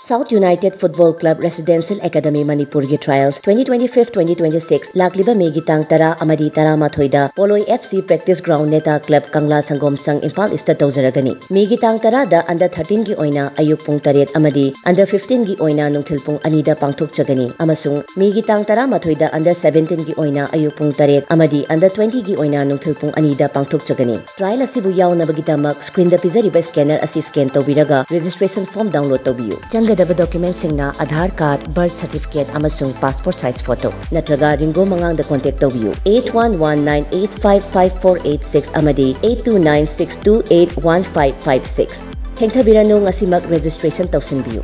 South United Football Club Residential Academy Manipurgi Trials 2025-2026 lakliba Megi tang tara amadi tara mathoida Polo FC Practice Ground Neta Club Kangla Sangom Sang Impal Ista tawjaragani. Megi tang tara da under 13 gi oina ayuk pung taret amadi under 15 gi oina nungthil pung anida pangthok chagani amasung Megi tang tara mathoida under 17 gi oina ayuk pung taret amadi under 20 gi oina nungthil pung anida pangthok chagani. Trial asibu yawnabagidamak screen da pizariba scanner asi scan tawbiraga registration form download tawbiyu. Gadaba documents singna Aadhaar card, birth certificate amasung passport size photo natraga ringo mangangda contact tawbiyu 8119855486 amadi 8296281556 thengthabiranu ngasimak registration tawsinbiyu.